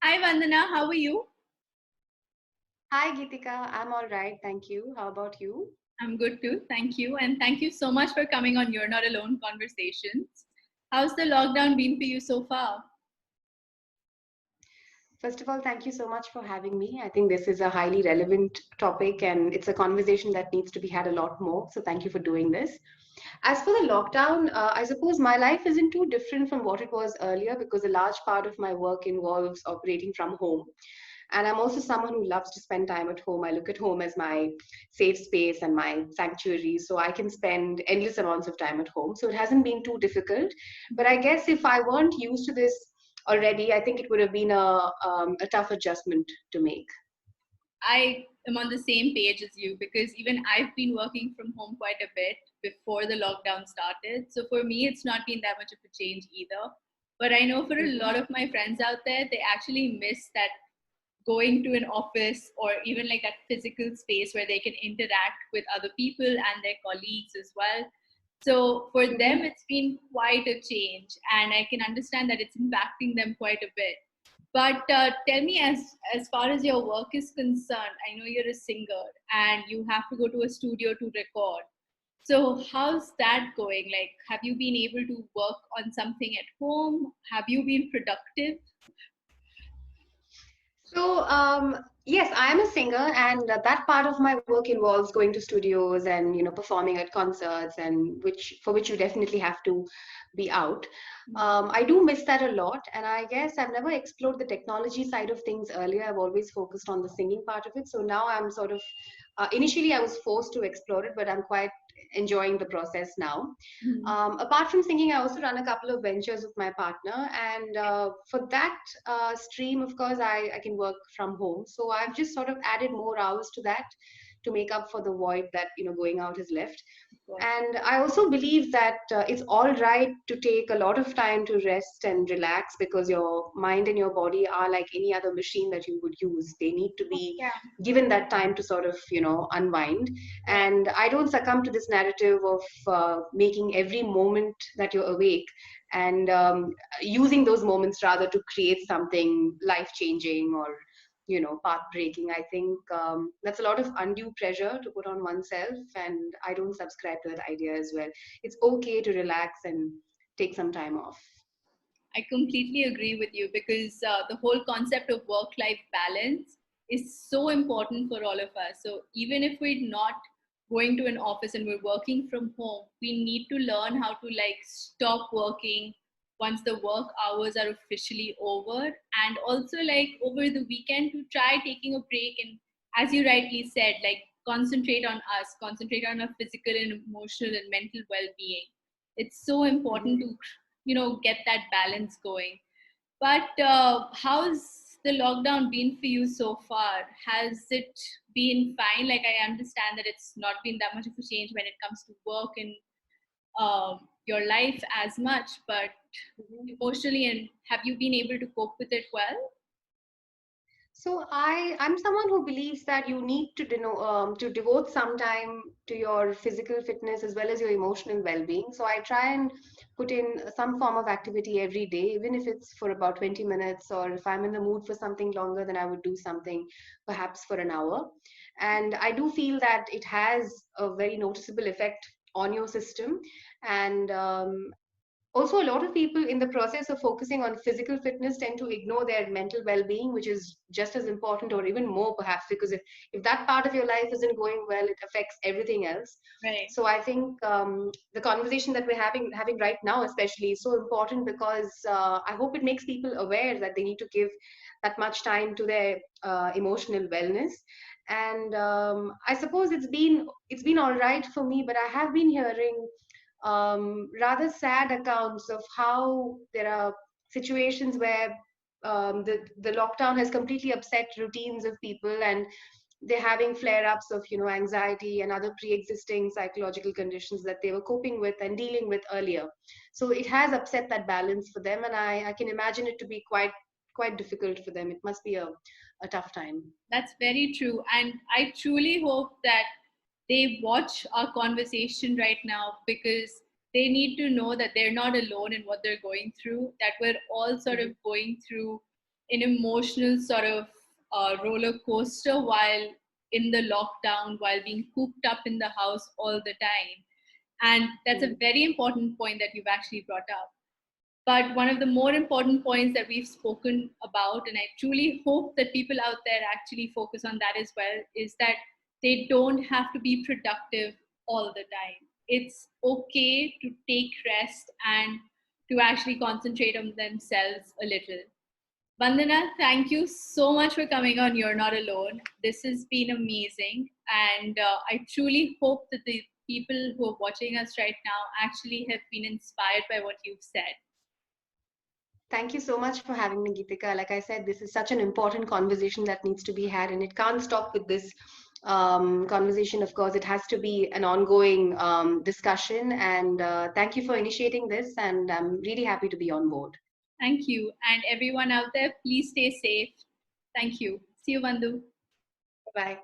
Hi Vandana, how are you? Hi, Geetika. I'm all right. Thank you. How about you? I'm good too, thank you. And thank you so much for coming on You're Not Alone Conversations. How's the lockdown been for you so far? First of all, thank you so much for having me. I think this is a highly relevant topic and it's a conversation that needs to be had a lot more. So, thank you for doing this. As for the lockdown, I suppose my life isn't too different from what it was earlier because a large part of my work involves operating from home. And I'm also someone who loves to spend time at home. I look at home as my safe space and my sanctuary. So I can spend endless amounts of time at home. So it hasn't been too difficult. But I guess if I weren't used to this already, I think it would have been a tough adjustment to make. I am on the same page as you because even I've been working from home quite a bit before the lockdown started. So for me, it's not been that much of a change either. But I know for a Mhm. lot of my friends out there, they actually miss that going to an office or even like that physical space where they can interact with other people and their colleagues as well. So for them, Mhm. it's been quite a change, and I can understand that it's impacting them quite a bit. But tell me, as far as your work is concerned, I know you're a singer and you have to go to a studio to record. So how's that going? Like, have you been able to work on something at home? Have you been productive? So, yes, I am a singer, and that part of my work involves going to studios and performing at concerts, and which you definitely have to be out. I do miss that a lot, and I guess I've never explored the technology side of things earlier. I've always focused on the singing part of it. So now I'm sort of initially I was forced to explore it, but I'm quite enjoying the process now. Mhm. Apart from singing, I also run a couple of ventures with my partner, and for that stream, of course, I can work from home. So I've just sort of added more hours to that to make up for the void that going out has left. Of course. And I also believe that it's all right to take a lot of time to rest and relax because your mind and your body are like any other machine that you would use. They need to be Yeah, given that time to sort of unwind. right. And I don't succumb to this narrative of making every moment that you're awake and using those moments rather to create something life changing or path breaking. I think that's a lot of undue pressure to put on oneself, and I don't subscribe to that idea as well. It's okay to relax and take some time off. I completely agree with you because the whole concept of work life balance is so important for all of us. So, even if we're not going to an office and we're working from home, we need to learn how to like stop working once the work hours are officially over, and also like over the weekend to try taking a break and, as you rightly said, like concentrate on us, concentrate on our physical and emotional and mental well-being. It's so important Mhm. to get that balance going. But how's the lockdown been for you so far? Has it been fine? Like, I understand that it's not been that much of a change when it comes to work and your life as much, but Mhm. emotionally, and have you been able to cope with it well? So I'm someone who believes that you need to devote some time to your physical fitness as well as your emotional well-being. So I try and put in some form of activity every day, even if it's for about 20 minutes, or if I'm in the mood for something longer, then I would do something perhaps for an hour. And I do feel that it has a very noticeable effect on your system. And also, a lot of people in the process of focusing on physical fitness tend to ignore their mental well-being, which is just as important or even more perhaps, because if that part of your life isn't going well, it affects everything else. Right. So I think the conversation that we're having right now especially is so important because I hope it makes people aware that they need to give that much time to their emotional wellness. And I suppose it's been all right for me, but I have been hearing rather sad accounts of how there are situations where the lockdown has completely upset routines of people, and they're having flare-ups of anxiety and other pre-existing psychological conditions that they were coping with and dealing with earlier. So it has upset that balance for them, and I can imagine it to be quite difficult for them. It must be a tough time. That's very true. And I truly hope that they watch our conversation right now because they need to know that they're not alone in what they're going through, that we're all sort of Mhm. going through an emotional sort of roller coaster while in the lockdown, while being cooped up in the house all the time. And that's a very important point that you've actually brought up. But one of the more important points that we've spoken about, and I truly hope that people out there actually focus on that as well, is that they don't have to be productive all the time. It's okay to take rest and to actually concentrate on themselves a little. Vandana, thank you so much for coming on You're Not Alone. This has been amazing. And I truly hope that the people who are watching us right now actually have been inspired by what you've said. Thank you so much for having me, Geetika. Like I said, this is such an important conversation that needs to be had, and it can't stop with this conversation. Of course, it has to be an ongoing discussion. And thank you for initiating this, and I'm really happy to be on board. Thank you. And everyone out there, please stay safe. Thank you. See you, Vandu. Bye.